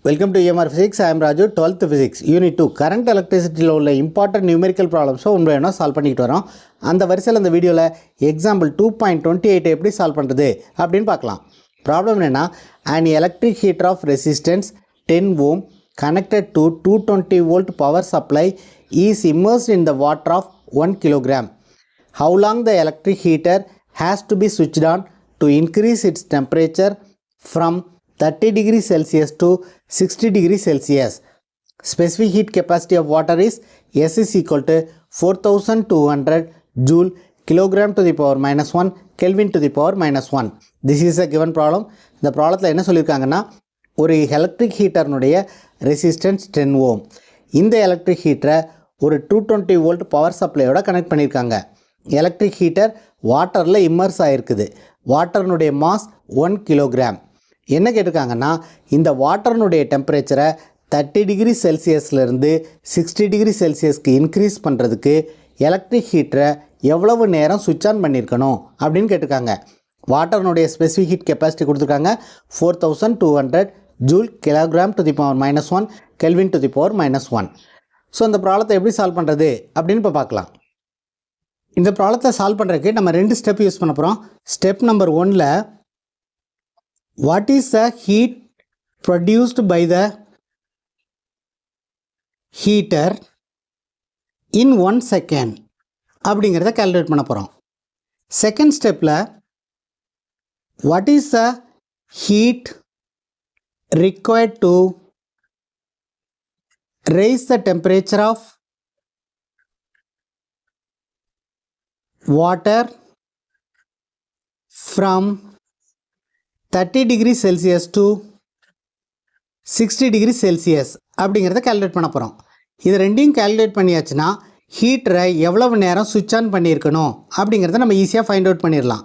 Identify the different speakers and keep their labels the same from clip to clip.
Speaker 1: Welcome to EMR Physics. I am Raju, 12th Physics, Unit 2. Current electricity உள்ள important numerical problems ஒன்றையனா solve பண்ணிட்டு வரோம். அந்த வரிசையில் இந்த வீடியோவில் எக்ஸாம்பிள் 2.28 எப்படி சால்வ் பண்ணுறது அப்படின்னு பார்க்கலாம். ப்ராப்ளம் என்னன்னா, an electric heater of resistance 10 ohm connected to 220 volt power supply is immersed in the water of 1 kilogram. How long the electric heater has to be switched on to increase its temperature from 30 degrees Celsius to 60 degrees Celsius. Specific heat capacity of water is S is equal to 4200 joule kilogram to the power minus 1 Kelvin to the power minus 1. This is a given problem. இந்த ப்ராப்ளத்தில் என்ன சொல்லியிருக்காங்கன்னா, ஒரு electric ஹீட்டர்னுடைய resistance 10 ஓம். இந்த electric ஹீட்டரை ஒரு 220 volt power சப்ளையோட connect பண்ணியிருக்காங்க. Electric heater வாட்டரில் இம்மர்ஸ் ஆகிருக்குது. வாட்டர்னுடைய மாஸ் 1 கிலோகிராம். என்ன கேட்டிருக்காங்கன்னா, இந்த வாட்டர்னுடைய டெம்பரேச்சரை 30 டிகிரி செல்சியஸ்லேருந்து 60 டிகிரி செல்சியஸ்க்கு இன்க்ரீஸ் பண்ணுறதுக்கு எலக்ட்ரிக் ஹீட்டரை எவ்வளவு நேரம் சுவிட்ச் ஆன் பண்ணியிருக்கணும் அப்படின்னு கேட்டிருக்காங்க. வாட்டர்னுடைய ஸ்பெசிஃபிக் ஹீட் கெப்பாசிட்டி கொடுத்துருக்காங்க 4200 joule kilogram to the power minus 1 kelvin to the power minus 1. So இந்த ப்ராப்ளத்தை எப்படி சால்வ் பண்ணுறது அப்படின்னு இப்போ பார்க்கலாம். இந்த ப்ராப்ளத்தை சால்வ் பண்ணுறதுக்கு நம்ம 2 ஸ்டெப் யூஸ் பண்ண போகிறோம். ஸ்டெப் நம்பர் 1ல் what is the heat produced by the heater in 1 second அப்படிங்கிறத கால்குலேட் பண்ண போகிறோம். செகண்ட் ஸ்டெப்பில் what is the heat required to raise the temperature of water from 30 degree Celsius to 60 degree Celsius அப்படிங்கிறத calculate பண்ண போகிறோம். இது ரெண்டையும் கால்குலேட் பண்ணியாச்சுன்னா ஹீட்டரை எவ்வளவு நேரம் சுவிட்ச் ஆன் பண்ணியிருக்கணும் அப்படிங்கிறத நம்ம ஈஸியாக ஃபைண்ட் அவுட் பண்ணிடலாம்.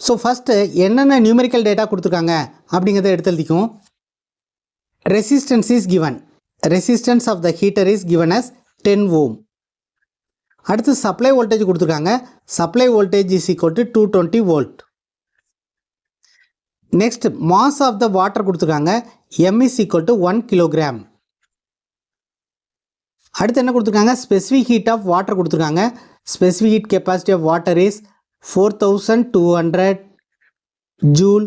Speaker 1: ஸோ ஃபஸ்ட்டு என்னென்ன நியூமெரிக்கல் டேட்டா கொடுத்துருக்காங்க அப்படிங்கிறத எடுத்து எழுதிக்கும். Resistance is given. Resistance of the heater is given as 10 ohm. அடுத்து சப்ளை வோல்டேஜ் கொடுத்துருக்காங்க. Supply voltage is equal to 220 volt. Next mass of the water கொடுத்துருக்காங்க. M is equal to 1 kilogram. அடுத்து என்ன கொடுத்துருக்காங்க, ஸ்பெசிஃபிக் ஹீட் ஆஃப் வாட்டர் கொடுத்துருக்காங்க. Specific heat capacity of water is 4200 joule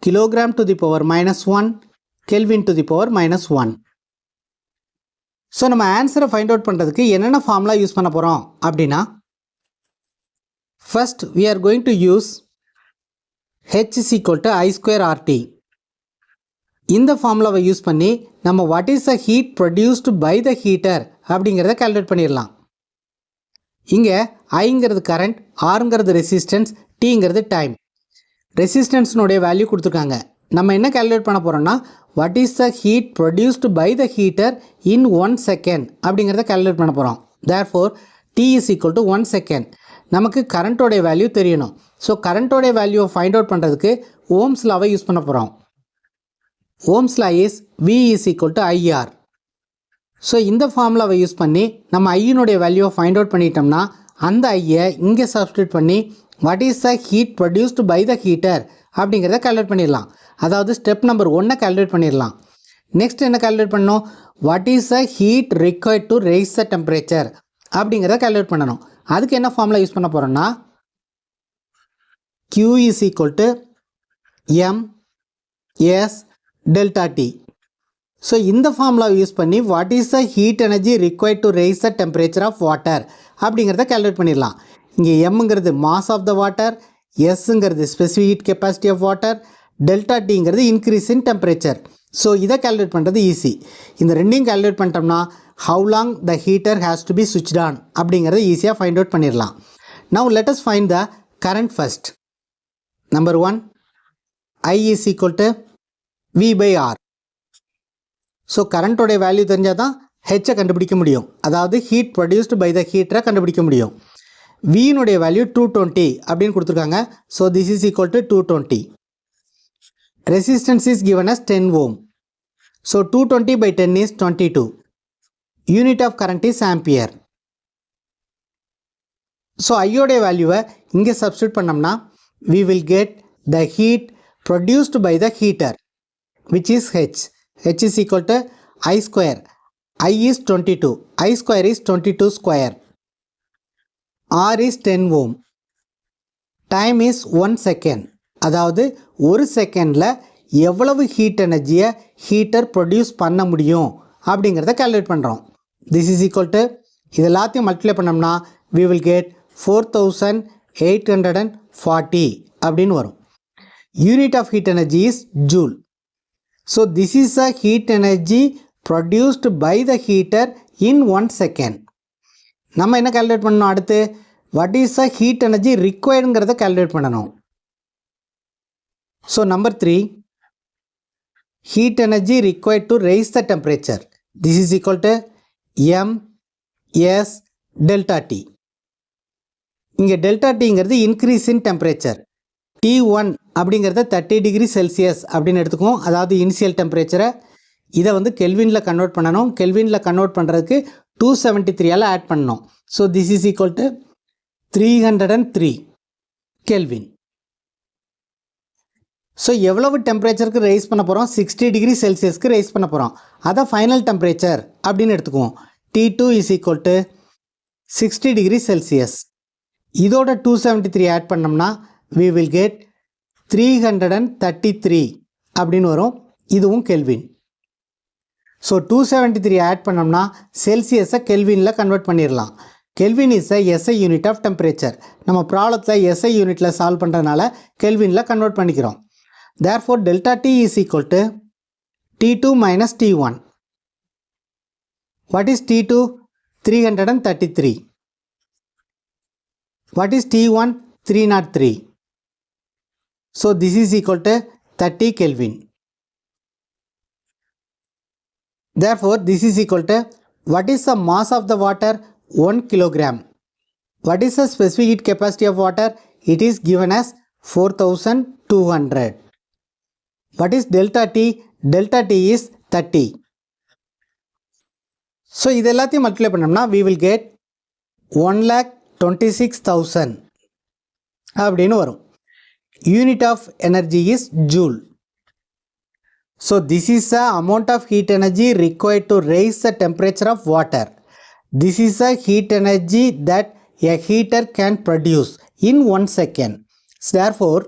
Speaker 1: kilogram to the power minus 1 kelvin to the power minus 1. So நம்ம ஆன்சரை find out பண்ணுறதுக்கு என்னென்ன formula use பண்ண போகிறோம் அப்படின்னா, first we are going to use H is equal to I square RT. இந்த ஃபார்முலாவை use பண்ணி நம்ம what is the heat produced by the heater அப்படிங்கிறத கால்குலேட் பண்ணிடலாம். இங்கே ஐங்கிறது கரண்ட், ஆருங்கிறது ரெசிஸ்டன்ஸ், டீங்கிறது டைம். ரெசிஸ்டன்ஸ்னுடைய வேல்யூ கொடுத்துருக்காங்க. நம்ம என்ன கால்குலேட் பண்ண போகிறோம்னா, what is the heat produced by the heater in 1 second அப்படிங்கிறத கால்குலேட் பண்ண போகிறோம். Therefore T is equal to 1 second. நமக்கு கரண்ட்டோடைய வேல்யூ தெரியணும். ஸோ கரண்ட்டோடைய வேல்யூவை ஃபைண்ட் அவுட் பண்ணுறதுக்கு ஓம்ஸ் லாவை யூஸ் பண்ண போகிறோம். Ohm's law is V is equal to IR. So இந்த ஃபார்முலாவை யூஸ் பண்ணி நம்ம ஐயினுடைய வேல்யூவை ஃபைண்ட் அவுட் பண்ணிட்டோம்னா அந்த ஐயை இங்கே சப்ஸ்டியூட் பண்ணி what is the heat produced by the heater அப்படிங்கிறத கால்குலேட் பண்ணிடலாம். அதாவது ஸ்டெப் நம்பர் 1 கால்குலேட் பண்ணிடலாம். நெக்ஸ்ட் என்ன கால்குலேட் பண்ணணும், what is the heat required to rice the temperature அப்படிங்கிறத கால்குலேட் பண்ணணும். அதுக்கு என்ன ஃபார்முலா யூஸ் பண்ண போகிறோம்னா, Q is equal to M S delta T. So இந்த ஃபார்முலா யூஸ் பண்ணி what is the heat energy required to rice the temperature of water அப்படிங்கிறத calculate பண்ணிடலாம். இங்கே எம்ங்கிறது மாஸ் ஆஃப் த வாட்டர், எஸ்ங்கிறது specific heat capacity of water, delta டிங்கிறது increase in temperature. So இதை calculate பண்ணுறது ஈஸி. இந்த ரெண்டையும் கால்குலேட் பண்ணிட்டோம்னா how long the heater has to be switched on அப்படிங்கிறத ஈஸியாக ஃபைண்ட் அவுட் பண்ணிடலாம். Now let us find the current first. Number 1, I is equal to V by R. So கரண்ட்டோடைய value தெரிஞ்சால் தான் ஹெச்சை கண்டுபிடிக்க முடியும். அதாவது ஹீட் ப்ரொடியூஸ்டு பை த ஹீட்டரை கண்டுபிடிக்க முடியும். வியினுடைய வேல்யூ 220 அப்படின்னு கொடுத்துருக்காங்க. So this is equal to 220. Resistance is given as 10 ohm. So 220 by 10 is 22. Unit of current is ampere. So ஐயோடைய வேல்யூவை இங்கே சப்ஸ்டியூட் பண்ணோம்னா we will get the heat produced by the heater which is H. H is equal to I square. I is 22. I square is 22 square. R is 10 ohm. Time is 1 second. அதாவது ஒரு செகண்டில் எவ்வளவு heat எனர்ஜியை heater produce பண்ண முடியும் அப்படிங்கிறத calculate பண்ணுறோம். This is equal to இது எல்லாத்தையும் மல்டிப்ளை பண்ணோம்னா we will get 4840 அப்படின்னு வரும். Unit of heat energy is joule. So this is a heat energy produced by the heater in 1 second. நம்ம என்ன கால்குலேட் பண்ணணும்? அடுத்து what is the heat energy requiredங்கிறத கால்குலேட் பண்ணணும். So number 3, heat energy required to raise the temperature. This is equal to M S delta T. இங்கே delta Tங்கிறது increase in temperature. T1 அப்படிங்கிறத 30 degree Celsius அப்படின்னு எடுத்துக்குவோம். அதாவது initial டெம்பரேச்சரை இதை வந்து கெல்வினில் கன்வெர்ட் பண்ணணும். கெல்வினில் கன்வெர்ட் பண்ணுறதுக்கு 273ஆல் ஆட் பண்ணணும். So this is equal to 303 kelvin. So எவ்வளவு டெம்பரேச்சருக்கு ரைஸ் பண்ண போகிறோம்? 60 டிகிரி செல்சியஸ்க்கு ரைஸ் பண்ண போகிறோம். அதை ஃபைனல் டெம்பரேச்சர் அப்படின்னு எடுத்துக்குவோம். T2 is equal to 60 degree Celsius. இதோட 273 ஆட் பண்ணோம்னா we will get 333 அப்படின்னு வரும். இதுவும் கெல்வின். ஸோ 273 ஆட் பண்ணோம்னா செல்சியஸை கெல்வினில் கன்வெர்ட் பண்ணிடலாம். Kelvin is a SI unit of temperature. நம்ம ப்ராப்ளத்தில் எஸ்ஐ யூனிட்டில் சால்வ் பண்ணுறதுனால கெல்வினில் கன்வெர்ட் பண்ணிக்கிறோம். therefore delta T is equal to T2 minus T1. What is T2? 333. What is T1? 303. So this is equal to 30 Kelvin. Therefore this is equal to, what is the mass of the water? 1 kilogram. What is the specific heat capacity of water? It is given as 4200. What is delta T? Delta T is 30. So இது எல்லாத்தையும் multiply பண்ணோம்னா we will get 1,26,000 அப்படின்னு வரும். Unit of energy is joule. So this is the amount of heat energy required to raise the temperature of water. This is the heat energy that a heater can produce in 1 second. So therefore,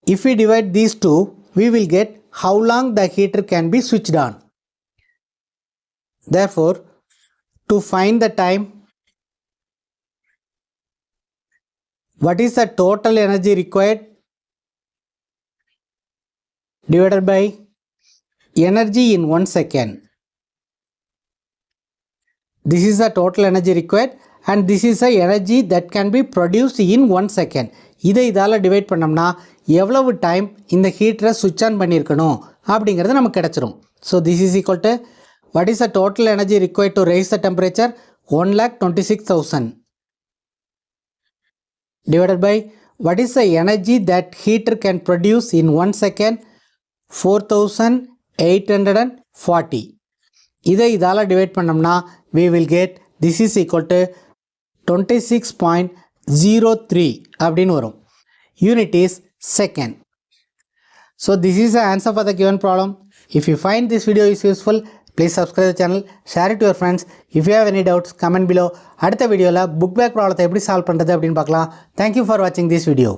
Speaker 1: if we divide these two, we will get how long the heater can be switched on. Therefore, to find the time, what is the total energy required divided by energy in 1 second. This is the total energy required and this is the energy that can be produced in 1 second. இதை இதால் divide பண்ணோம்னா எவ்வளவு time இந்த ஹீட்டரை சுவிட்ச் on பண்ணியிருக்கணும் அப்படிங்கிறது நமக்கு கிடச்சிரும். So this is equal to, what is the total energy required to raise the temperature? 1,26,000 divided by what is the energy that heater can produce in 1 second? 4840. இதை இதால் டிவைட் பண்ணோம்னா we will get, this is equal to 26.03 அப்படின்னு வரும். Unit is second. So this is the answer for the given problem. If you find this video is useful, please subscribe the channel, share it to your friends. If you have any doubts, comment below. அடுத்த வீடியோவில் book back ப்ராப்ளத்தை எப்படி solve பண்ணுறது அப்படின்னு பார்க்கலாம். Thank you for watching this video.